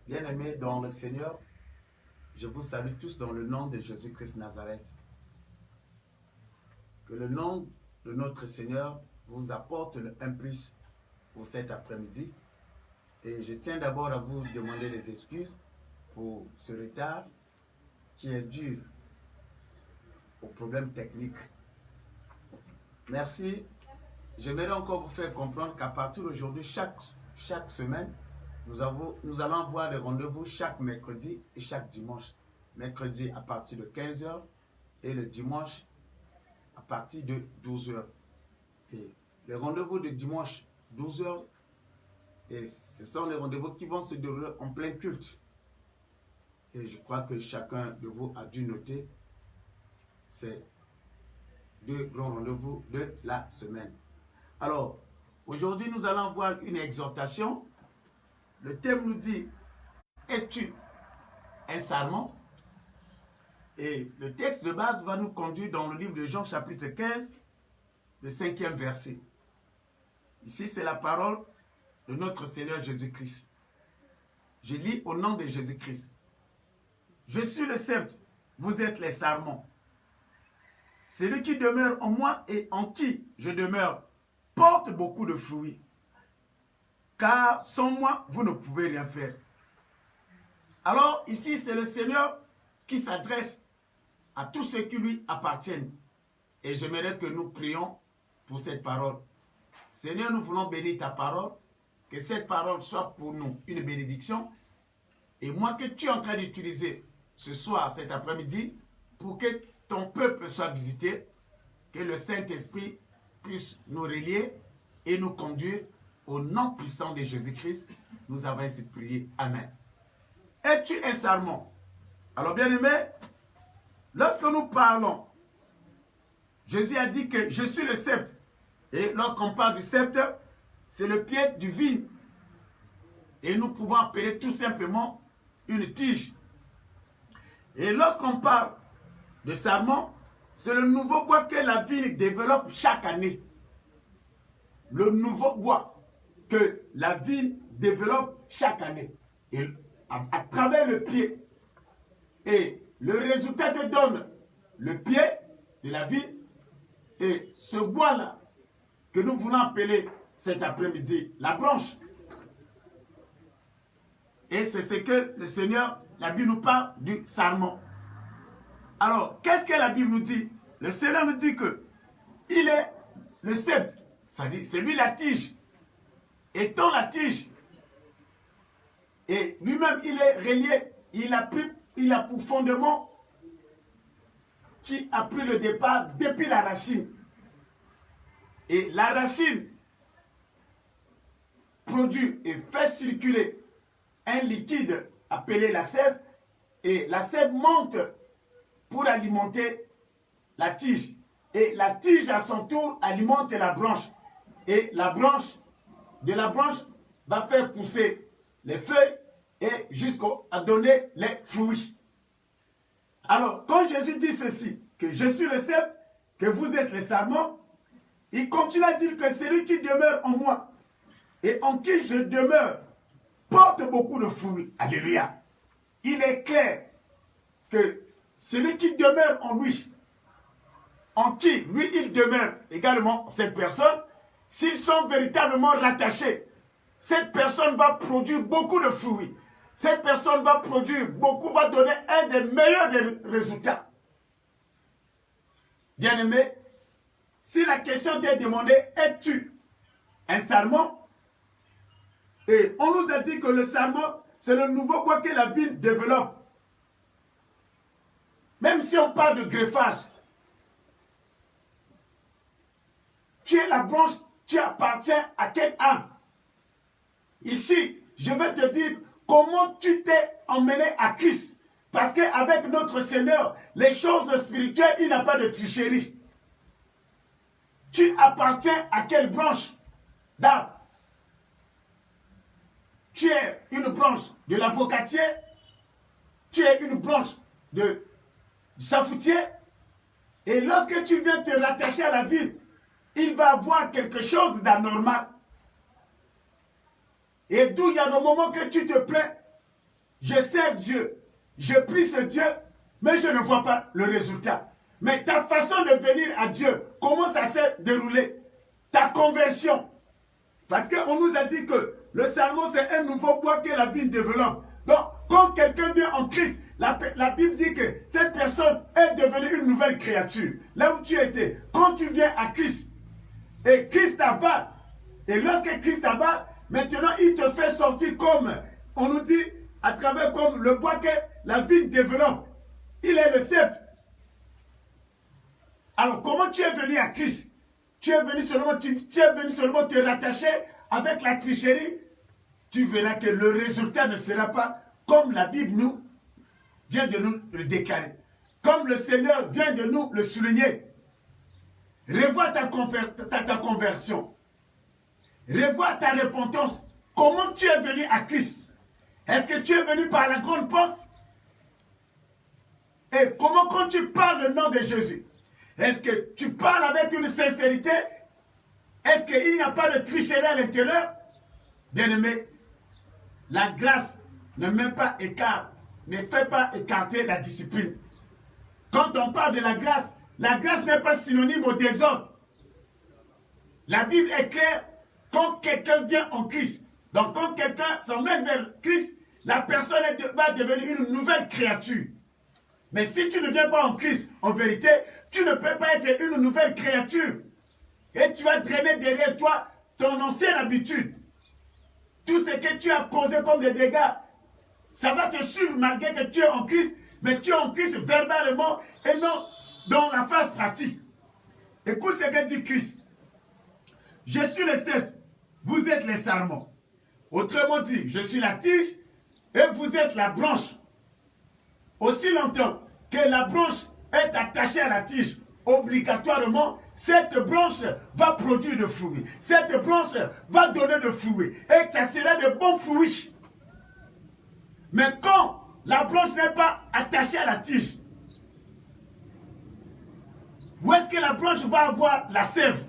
Bien-aimés dans le Seigneur, je vous salue tous dans le nom de Jésus-Christ Nazareth. Que le nom de notre Seigneur vous apporte le 1 plus pour cet après-midi. Et je tiens d'abord à vous demander des excuses pour ce retard qui est dû aux problèmes techniques. Merci. J'aimerais encore vous faire comprendre qu'à partir d'aujourd'hui, chaque semaine, nous allons avoir des rendez-vous chaque mercredi et chaque dimanche. Mercredi à partir de 15 h et le dimanche à partir de 12 h. Et les rendez-vous de dimanche 12 h, et ce sont les rendez-vous qui vont se dérouler en plein culte. Et je crois que chacun de vous a dû noter ces deux grands rendez-vous de la semaine. Alors, aujourd'hui, nous allons voir une exhortation. Le thème nous dit « Es-tu un sarment ?» Et le texte de base va nous conduire dans le livre de Jean chapitre 15, le 5e verset. Ici, c'est la parole de notre Seigneur Jésus-Christ. Je lis au nom de Jésus-Christ. « Je suis le sceptre, vous êtes les sarments. Celui qui demeure en moi et en qui je demeure porte beaucoup de fruits. Car sans moi, vous ne pouvez rien faire. » Alors, ici, c'est le Seigneur qui s'adresse à tous ceux qui lui appartiennent. Et j'aimerais que nous prions pour cette parole. Seigneur, nous voulons bénir ta parole, que cette parole soit pour nous une bénédiction. Et moi que tu es en train d'utiliser ce soir, cet après-midi, pour que ton peuple soit visité, que le Saint-Esprit puisse nous relier et nous conduire au nom puissant de Jésus-Christ. Nous avons ainsi prié. Amen. Es-tu un sarment? Alors bien aimé, lorsque nous parlons, Jésus a dit que je suis le sceptre. Et lorsqu'on parle du sceptre, c'est le pied du vigne. Et nous pouvons appeler tout simplement une tige. Et lorsqu'on parle de sarment, c'est le nouveau bois que la vigne développe chaque année. Le nouveau bois que la vigne développe chaque année. Et à travers le pied. Et le résultat te donne le pied de la vigne. Et ce bois-là, que nous voulons appeler cet après-midi la branche. Et c'est ce que le Seigneur, la Bible nous parle du sarment. Alors, qu'est-ce que la Bible nous dit? Le Seigneur nous dit que il est le sceptre, c'est-à-dire c'est lui la tige. Étant la tige, et lui-même il est relié, il a pour fondement qui a pris le départ depuis la racine. Et la racine produit et fait circuler un liquide appelé la sève, et la sève monte pour alimenter la tige. Et la tige à son tour alimente la branche. Et la branche, de la branche, va faire pousser les feuilles et jusqu'à donner les fruits. Alors, quand Jésus dit ceci, que je suis le sceptre, que vous êtes les sarments, il continue à dire que celui qui demeure en moi et en qui je demeure porte beaucoup de fruits. Alléluia. Il est clair que celui qui demeure en lui, en qui lui il demeure également, cette personne, s'ils sont véritablement rattachés, cette personne va produire beaucoup de fruits. Cette personne va produire beaucoup, va donner un des meilleurs des résultats. Bien-aimé, si la question t'est demandée, es-tu un sarment? Et on nous a dit que le sarment, c'est le nouveau bois que la vigne développe. Même si on parle de greffage, tu es la branche, tu appartiens à quel âme? Ici, je vais te dire comment tu t'es emmené à Christ. Parce qu'avec notre Seigneur, les choses spirituelles, il n'y a pas de tricherie. Tu appartiens à quelle branche d'arbre? Tu es une branche de l'avocatier, tu es une branche du safoutier, et lorsque tu viens te rattacher à la ville, il va avoir quelque chose d'anormal. Et d'où il y a des moments que tu te plains, je sers Dieu, je prie ce Dieu, mais je ne vois pas le résultat. Mais ta façon de venir à Dieu, comment ça s'est déroulé? Ta conversion. Parce qu'on nous a dit que le sarment, c'est un nouveau bois que la vigne développe. Donc, quand quelqu'un vient en Christ, la Bible dit que cette personne est devenue une nouvelle créature. Là où tu étais, quand tu viens à Christ, et Christ t'avale, et lorsque Christ t'avale, maintenant il te fait sortir comme, on nous dit, à travers comme le bois que la vigne développe. Il est le sceptre. Alors, comment tu es venu à Christ? Tu es venu seulement te rattacher avec la tricherie. Tu verras que le résultat ne sera pas comme la Bible vient de nous le déclarer. Comme le Seigneur vient de nous le souligner. Revois ta conversion. Revois ta repentance. Comment tu es venu à Christ? Est-ce que tu es venu par la grande porte? Et comment quand tu parles le nom de Jésus? Est-ce que tu parles avec une sincérité? Est-ce qu'il n'y a pas de tricherie à l'intérieur? Bien-aimé, la grâce ne met pas écart, ne fait pas écarter la discipline. Quand on parle de la grâce n'est pas synonyme au désordre. La Bible est claire, quand quelqu'un vient en Christ, donc quand quelqu'un s'emmène vers Christ, la personne va devenir une nouvelle créature. Mais si tu ne viens pas en Christ, en vérité, tu ne peux pas être une nouvelle créature. Et tu vas traîner derrière toi ton ancienne habitude. Tout ce que tu as causé comme des dégâts, ça va te suivre malgré que tu es en Christ, mais tu es en Christ verbalement et non dans la phase pratique. Écoute ce que dit Christ. Je suis le sceptre, vous êtes les sarments. Autrement dit, je suis la tige et vous êtes la branche. Aussi longtemps que la branche est attachée à la tige, obligatoirement, cette branche va produire de fruits. Cette branche va donner de fruits. Et ça sera de bons fruits. Mais quand la branche n'est pas attachée à la tige, où est-ce que la branche va avoir la sève?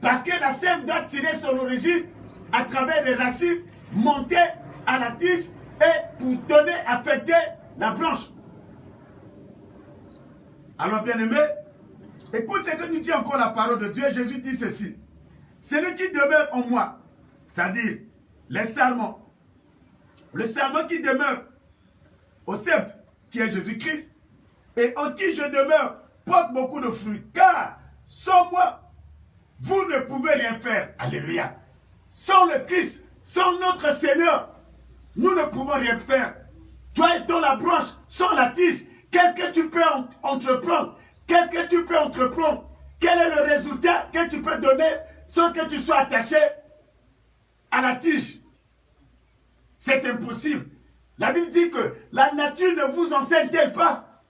Parce que la sève doit tirer son origine à travers les racines, monter à la tige et pour donner, affecter la branche. Alors bien aimé, écoute ce que nous dit encore la parole de Dieu. Jésus dit ceci. Celui qui demeure en moi, c'est-à-dire les sarments, le sarment qui demeure au sceptre, qui est Jésus-Christ, et en qui je demeure, porte beaucoup de fruits. Car sans moi, vous ne pouvez rien faire. Alléluia. Sans le Christ, sans notre Seigneur, nous ne pouvons rien faire. Toi étant la branche, sans la tige, qu'est-ce que tu peux entreprendre? Qu'est-ce que tu peux entreprendre? Quel est le résultat que tu peux donner sans que tu sois attaché à la tige? C'est impossible. La Bible dit que la nature ne vous enseigne-t-elle pas?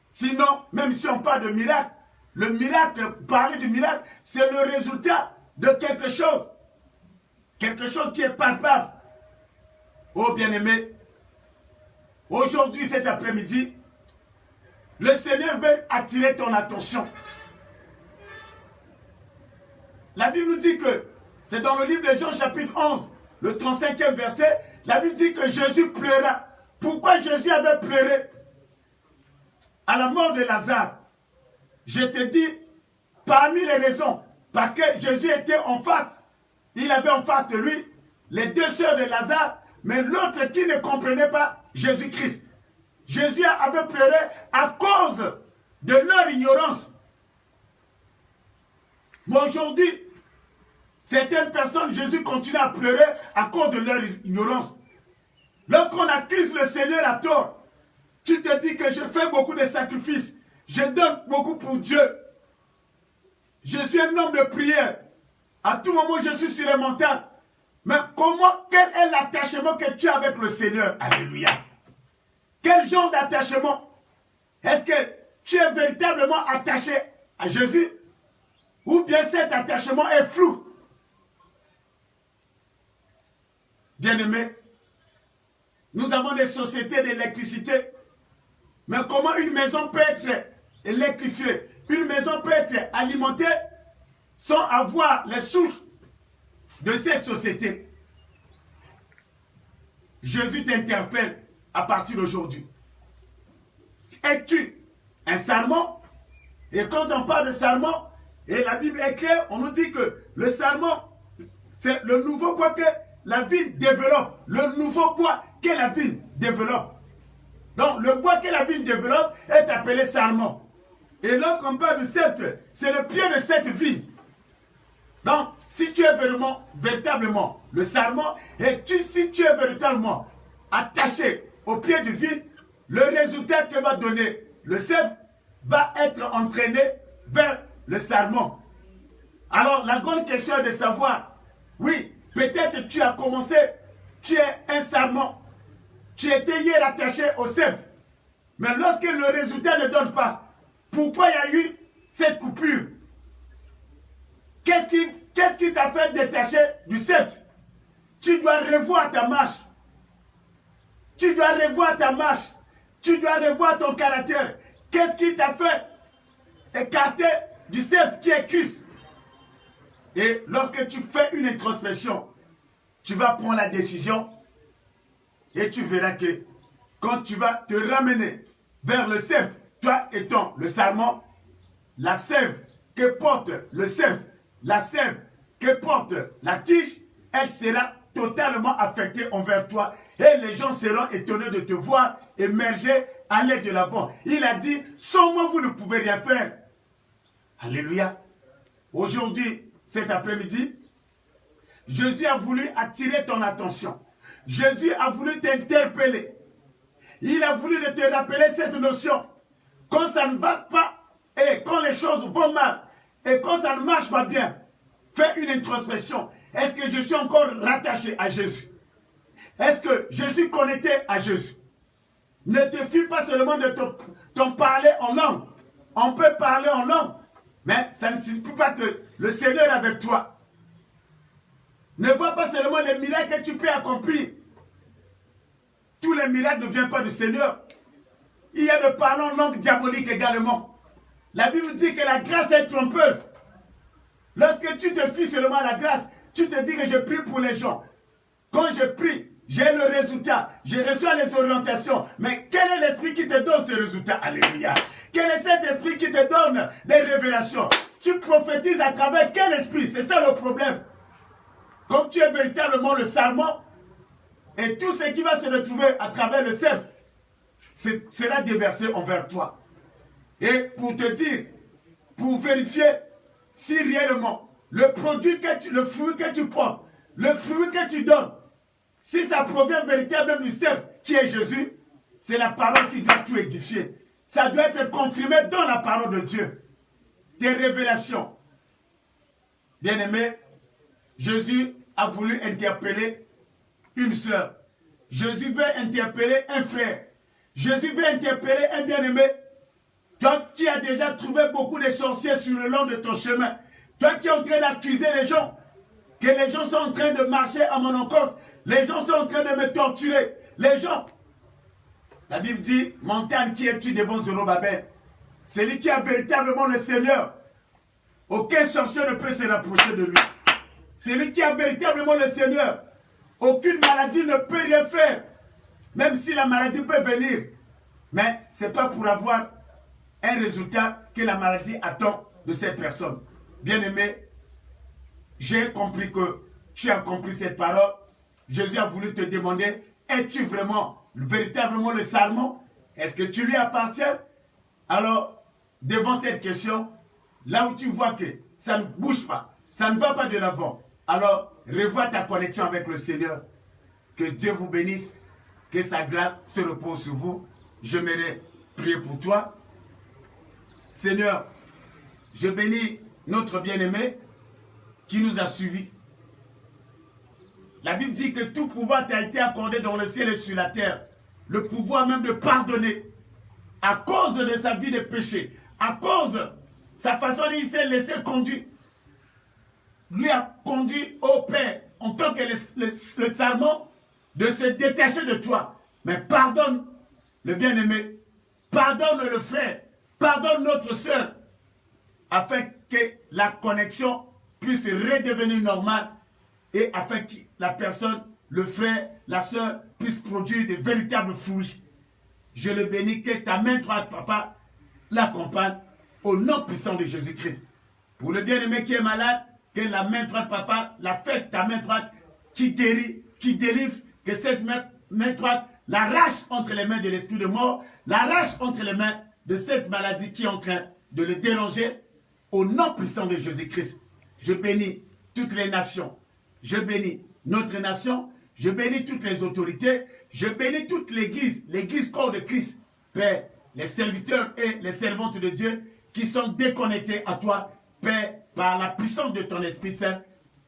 Sinon, même si on parle de miracle, le miracle, parler du miracle, c'est le résultat de quelque chose. Quelque chose qui est palpable. Oh bien-aimé, aujourd'hui, cet après-midi, le Seigneur veut attirer ton attention. La Bible nous dit que, c'est dans le livre de Jean chapitre 11, le 35e verset, la Bible dit que Jésus pleura. Pourquoi Jésus avait pleuré à la mort de Lazare? Je te dis, parmi les raisons, parce que Jésus était en face, il avait en face de lui les deux sœurs de Lazare, mais l'autre qui ne comprenait pas Jésus-Christ. Jésus avait pleuré à cause de leur ignorance. Mais aujourd'hui, certaines personnes, Jésus continue à pleurer à cause de leur ignorance. Lorsqu'on accuse le Seigneur à tort, tu te dis que je fais beaucoup de sacrifices, je donne beaucoup pour Dieu. Je suis un homme de prière. À tout moment, je suis sur les montagnes. Mais quel est l'attachement que tu as avec le Seigneur? Alléluia. Quel genre d'attachement? Est-ce que tu es véritablement attaché à Jésus? Ou bien cet attachement est flou? Bien-aimés, nous avons des sociétés d'électricité. Mais comment une maison peut être électrifiée? Une maison peut être alimentée sans avoir les sources de cette société. Jésus t'interpelle à partir d'aujourd'hui. Es-tu un sarment? Et quand on parle de sarment, et la Bible est claire, on nous dit que le sarment, c'est le nouveau bois que la vigne développe. Le nouveau bois que la vigne développe. Donc, le bois que la vigne développe est appelé sarment. Et lorsqu'on parle de cèpe, c'est le pied de cette vigne. Donc, si tu es véritablement le sarment, et si tu es véritablement attaché au pied du vigne, le résultat que va donner le cèpe va être entraîné vers le sarment. Alors, la grande question est de savoir, oui, peut-être tu as commencé, tu es un sarment, tu étais hier attaché au cèpe, mais lorsque le résultat ne donne pas, pourquoi il y a eu cette coupure? Qu'est-ce qui t'a fait détacher du cèpe? Tu dois revoir ta marche. Tu dois revoir ta marche. Tu dois revoir ton caractère. Qu'est-ce qui t'a fait écarter du cèpe qui est Christ? Et lorsque tu fais une introspection, tu vas prendre la décision et tu verras que quand tu vas te ramener vers le cèpe, toi étant le sarment, la sève que porte le cèpe, la sève que porte la tige, elle sera totalement affectée envers toi. Et les gens seront étonnés de te voir émerger, aller de l'avant. Il a dit, sans moi vous ne pouvez rien faire. Alléluia. Aujourd'hui, cet après-midi, Jésus a voulu attirer ton attention. Jésus a voulu t'interpeller. Il a voulu te rappeler cette notion. Quand ça ne va pas, et quand les choses vont mal, et quand ça ne marche pas bien, fais une introspection. Est-ce que je suis encore rattaché à Jésus? Est-ce que je suis connecté à Jésus? Ne te fie pas seulement de ton parler en langue. On peut parler en langue, mais ça ne signifie pas que le Seigneur est avec toi. Ne vois pas seulement les miracles que tu peux accomplir. Tous les miracles ne viennent pas du Seigneur. Il y a de parler en langue diabolique également. La Bible dit que la grâce est trompeuse. Lorsque tu te fies seulement à la grâce, tu te dis que je prie pour les gens. Quand je prie, j'ai le résultat. Je reçois les orientations. Mais quel est l'esprit qui te donne ce résultat? Alléluia. Quel est cet esprit qui te donne des révélations? Tu prophétises à travers quel esprit? C'est ça le problème. Comme tu es véritablement le sarment, et tout ce qui va se retrouver à travers le cercle sera déversé envers toi. Et pour te dire, pour vérifier si réellement le produit le fruit que tu portes, le fruit que tu donnes, si ça provient véritablement du cercle qui est Jésus, c'est la parole qui doit tout édifier. Ça doit être confirmé dans la parole de Dieu. Des révélations. Bien-aimé, Jésus a voulu interpeller une sœur. Jésus veut interpeller un frère. Jésus veut interpeller un bien-aimé. Toi qui as déjà trouvé beaucoup de sorciers sur le long de ton chemin. Toi qui es en train d'accuser les gens. Que les gens sont en train de marcher à mon encontre. Les gens sont en train de me torturer. Les gens. La Bible dit, montagne qui es-tu devant Zorobabel? Celui qui a véritablement le Seigneur. Aucun sorcier ne peut se rapprocher de lui. Celui qui a véritablement le Seigneur. Aucune maladie ne peut rien faire. Même si la maladie peut venir. Mais ce n'est pas pour avoir un résultat que la maladie attend de cette personne. Bien-aimé, j'ai compris que tu as compris cette parole. Jésus a voulu te demander, es-tu vraiment, véritablement le sarment? Est-ce que tu lui appartiens? Alors, devant cette question, là où tu vois que ça ne bouge pas, ça ne va pas de l'avant, alors revois ta connexion avec le Seigneur. Que Dieu vous bénisse, que sa grâce se repose sur vous. J'aimerais prier pour toi. Seigneur, je bénis notre bien-aimé qui nous a suivis. La Bible dit que tout pouvoir t'a été accordé dans le ciel et sur la terre. Le pouvoir même de pardonner à cause de sa vie de péché, à cause de sa façon dont il s'est laissé conduire. Lui a conduit au Père en tant que le sarment de se détacher de toi. Mais pardonne le bien-aimé, pardonne le frère, pardonne notre soeur, afin que la connexion puisse redevenir normale et afin que la personne le frère, la soeur puisse produire de véritables fruits. Je le bénis, que ta main droite, papa, l'accompagne au nom puissant de Jésus-Christ. Pour le bien-aimé qui est malade, que la main droite, papa, la fête, ta main droite, qui guérit, qui délivre, que cette main droite l'arrache entre les mains de l'esprit de mort, l'arrache entre les mains de cette maladie qui est en train de le déranger, au nom puissant de Jésus-Christ. Je bénis toutes les nations, je bénis notre nation, je bénis toutes les autorités, je bénis toute l'église, l'église corps de Christ, Père, les serviteurs et les servantes de Dieu qui sont déconnectés à toi, Père, par la puissance de ton Esprit Saint,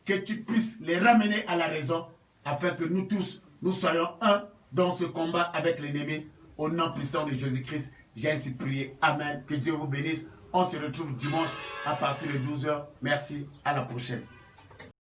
que tu puisses les ramener à la raison, afin que nous tous, nous soyons un dans ce combat avec l'ennemi, au nom puissant de Jésus-Christ. J'ai ainsi prié. Amen. Que Dieu vous bénisse. On se retrouve dimanche à partir de 12 h. Merci. À la prochaine.